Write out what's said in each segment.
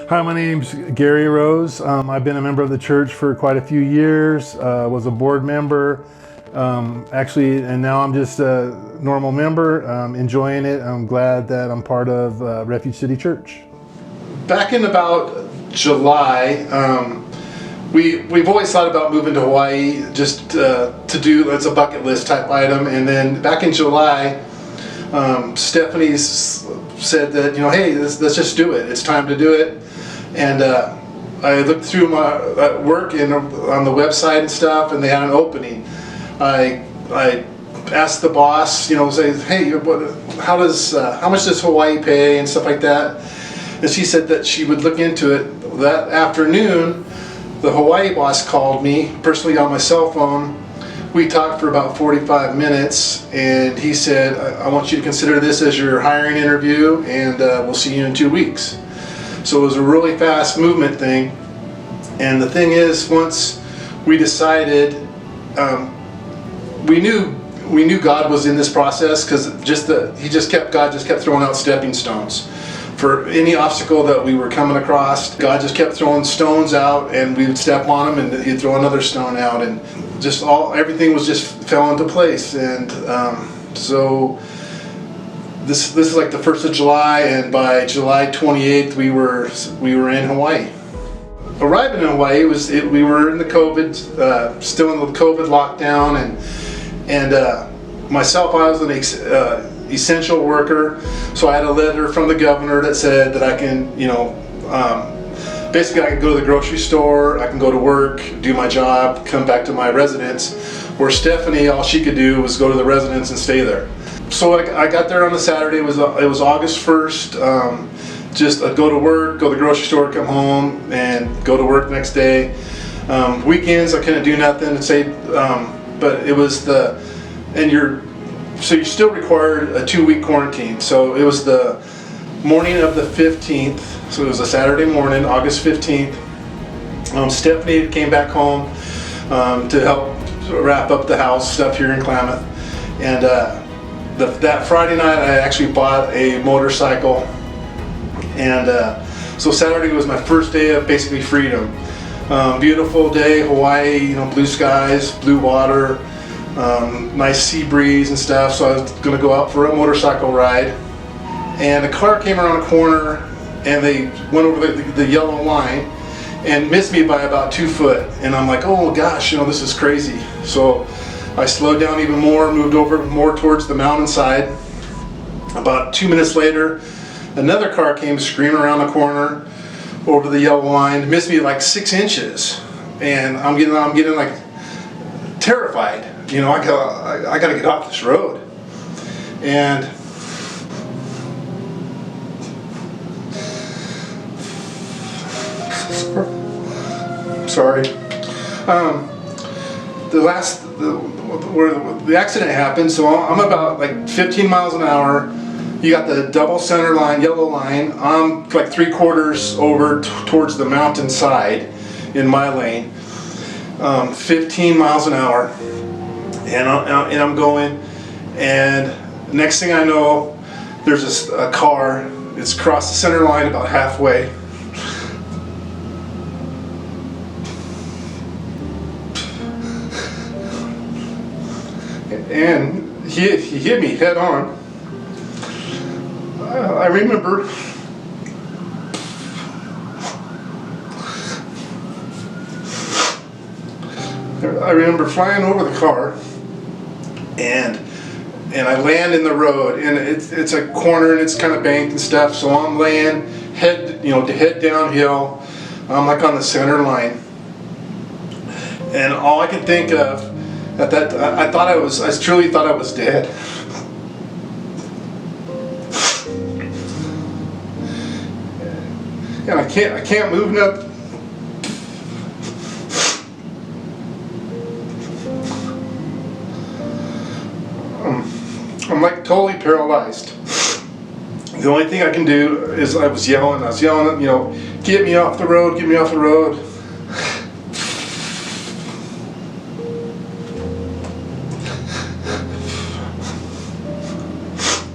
Hi, my name's Gary Rose. I've been a member of the church for quite a few years. Was a board member, actually, and now I'm just a normal member. Enjoying it. I'm glad that I'm part of Refuge City Church. Back in about July, we've always thought about moving to Hawaii, just to do, it's a bucket list type item. And then back in July, Stephanie said that, hey, let's just do it. It's time to do it. And I looked through my work and on the website and stuff, and they had an opening. I asked the boss, say, hey, how much does Hawaii pay and stuff like that? And she said that she would look into it. That afternoon, the Hawaii boss called me personally on my cell phone. We talked for about 45 minutes, and he said, I want you to consider this as your hiring interview, and we'll see you in 2 weeks. So it was a really fast movement thing. And the thing is, once we decided, we knew God was in this process, because God just kept throwing out stepping stones. For any obstacle that we were coming across, God just kept throwing stones out, and we would step on them, and He'd throw another stone out, and everything was just fell into place. And so this is like the 1st of July, and by July 28th we were in Hawaii. Arriving in Hawaii we were in the COVID, still in the COVID lockdown, and myself, I was an essential worker, so I had a letter from the governor that said that I can, basically I can go to the grocery store, I can go to work, do my job, come back to my residence, where Stephanie, all she could do was go to the residence and stay there. So I got there on a Saturday, it was August 1st, just go to work, go to the grocery store, come home, and go to work next day. Weekends I couldn't do nothing to say, but it was so you're still required a 2-week quarantine. So it was the morning of the 15th, so it was a Saturday morning, August 15th. Stephanie came back home to help wrap up the house stuff here in Klamath. And that Friday night I actually bought a motorcycle. And so Saturday was my first day of basically freedom. Beautiful day, Hawaii, blue skies, blue water. Nice sea breeze and stuff, so I was going to go out for a motorcycle ride, and a car came around a corner, and they went over the yellow line and missed me by about 2 foot, and I'm like, oh gosh, this is crazy. So I slowed down even more, moved over more towards the mountainside. About 2 minutes later, another car came screaming around the corner over the yellow line, missed me like 6 inches, and I'm getting like terrified. I got to get off this road. And sorry. Where the accident happened, so I'm about like 15 miles an hour. You got the double center line, yellow line. I'm like 3/4 over towards the mountainside in my lane. 15 miles an hour. And I'm going, and next thing I know, there's a car. It's crossed the center line about halfway. And he hit me head on. I remember flying over the car, and I land in the road, and it's a corner, and it's kind of banked and stuff, so I'm laying head downhill. I'm like on the center line, and all I could think of at that, I truly thought I was dead. And I can't move nothing. I'm like totally paralyzed. The only thing I can do is I was yelling, get me off the road, get me off the road.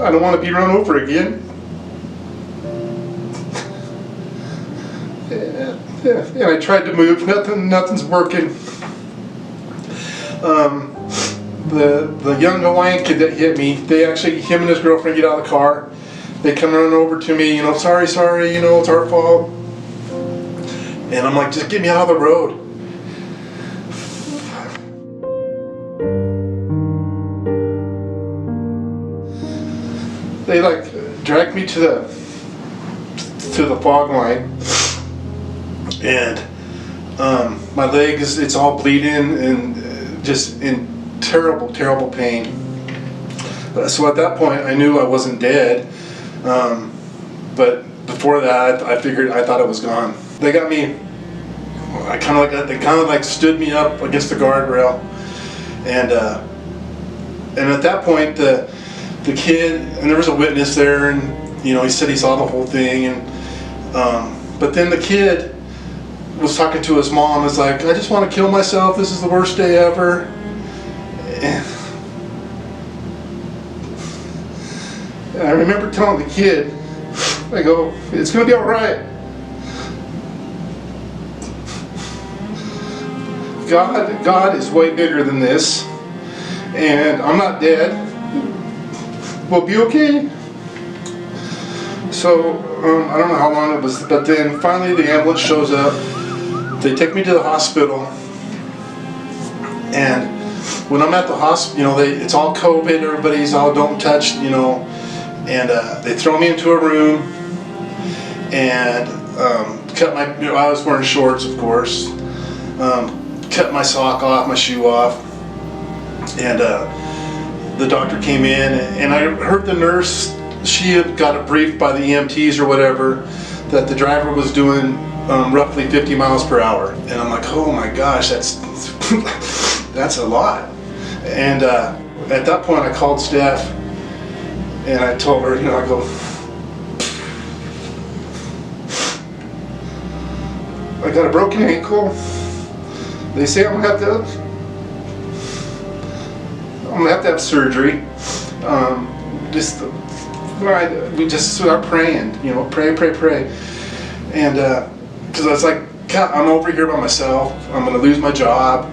I don't want to be run over again. and I tried to move. Nothing's working. The young Hawaiian kid that hit me, him and his girlfriend get out of the car. They come running over to me, sorry, it's our fault. And I'm like, just get me out of the road. They dragged me to the fog line, and my leg it's all bleeding and just in terrible pain. So at that point I knew I wasn't dead, but before that I thought I was gone. They got me. They kind of stood me up against the guardrail, and at that point the kid, and there was a witness there, and he said he saw the whole thing, and but then the kid was talking to his mom. Was like, I just want to kill myself. This is the worst day ever. And I remember telling the kid, I go, it's gonna be all right. God is way bigger than this, and I'm not dead. We'll be okay. So I don't know how long it was, but then finally the ambulance shows up. They take me to the hospital, and when I'm at the hospital, it's all COVID. Everybody's all don't touch, and they throw me into a room and cut my. I was wearing shorts, of course. Cut my sock off, my shoe off, and the doctor came in, and I heard the nurse. She had got a brief by the EMTs or whatever that the driver was doing roughly 50 miles per hour, and I'm like, oh my gosh, that's that's a lot. And at that point, I called Steph, and I told her, I go, I got a broken ankle. They say I'm gonna have to have surgery. We just start praying, pray, and because I was like, God, I'm over here by myself. I'm gonna lose my job,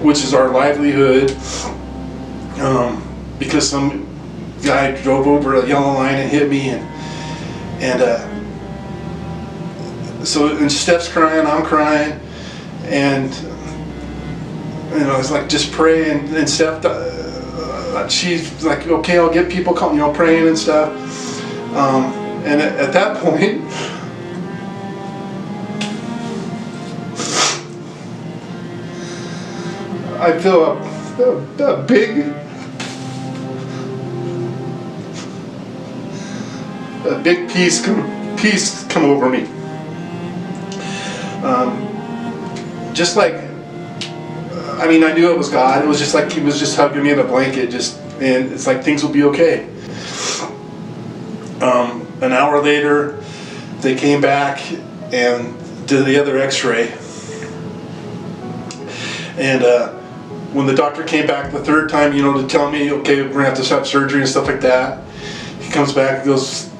which is our livelihood, because some guy drove over a yellow line and hit me, and Steph's crying, I'm crying, and I was like, just pray, and Steph, she's like, okay, I'll get people praying and stuff, and at that point, I feel a big peace come over me. Just like, I knew it was God. It was just like He was just hugging me in a blanket, and it's like things will be okay. An hour later, they came back and did the other X-ray, and when the doctor came back the third time, to tell me, okay, we're gonna have to stop surgery and stuff like that, he comes back, he goes,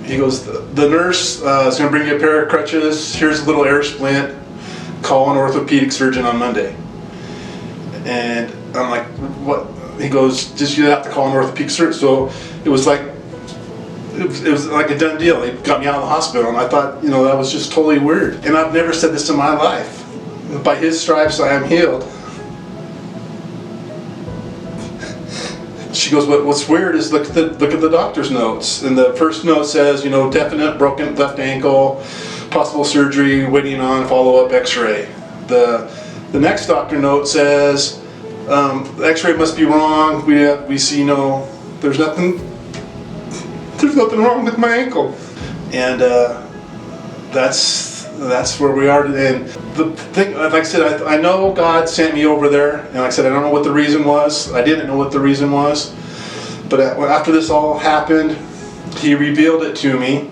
the nurse is gonna bring you a pair of crutches. Here's a little air splint. Call an orthopedic surgeon on Monday. And I'm like, what? He goes, just you have to call an orthopedic surgeon. So it was like a done deal. He got me out of the hospital, and I thought, that was just totally weird. And I've never said this in my life. By His stripes I am healed. She goes, what's weird is look at the doctor's notes. And the first note says, definite broken left ankle, possible surgery, waiting on follow-up X-ray. The next doctor note says, the X-ray must be wrong. We see there's nothing wrong with my ankle. And that's where we are today. And the thing, like I said, I know God sent me over there, and like I said, I don't know what the reason was. I didn't know what the reason was, but after this all happened, He revealed it to me.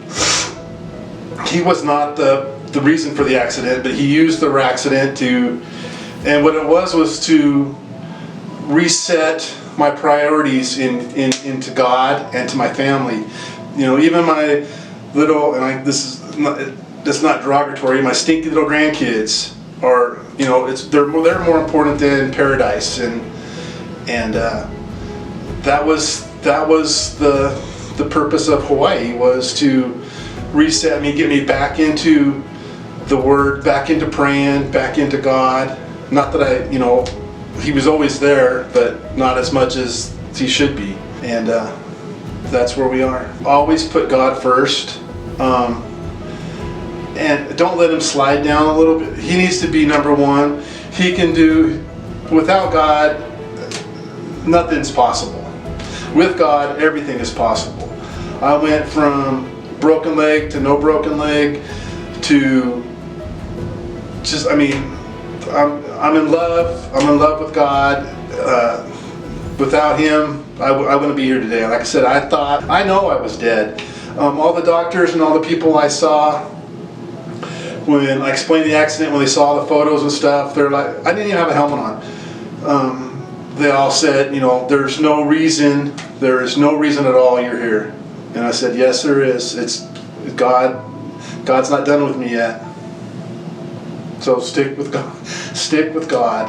He was not the reason for the accident, but He used the accident and what it was to reset my priorities into God and to my family. Even my little, this is not, that's not derogatory. My stinky little grandkids are, you know, they're more important than paradise, and that was the purpose of Hawaii, was to reset me, get me back into the Word, back into praying, back into God. Not that He was always there, but not as much as He should be. And that's where we are. Always put God first. And don't let Him slide down a little bit. He needs to be number one. He can do, without God, nothing's possible. With God, everything is possible. I went from broken leg to no broken leg to just, I'm in love. I'm in love with God. Without Him, I wouldn't be here today. Like I said, I know I was dead. All the doctors and all the people I saw, when I explained the accident, when they saw the photos and stuff, they're like, I didn't even have a helmet on. They all said, there's no reason. There is no reason at all you're here. And I said, yes, there is. It's God. God's not done with me yet. So stick with God. Stick with God.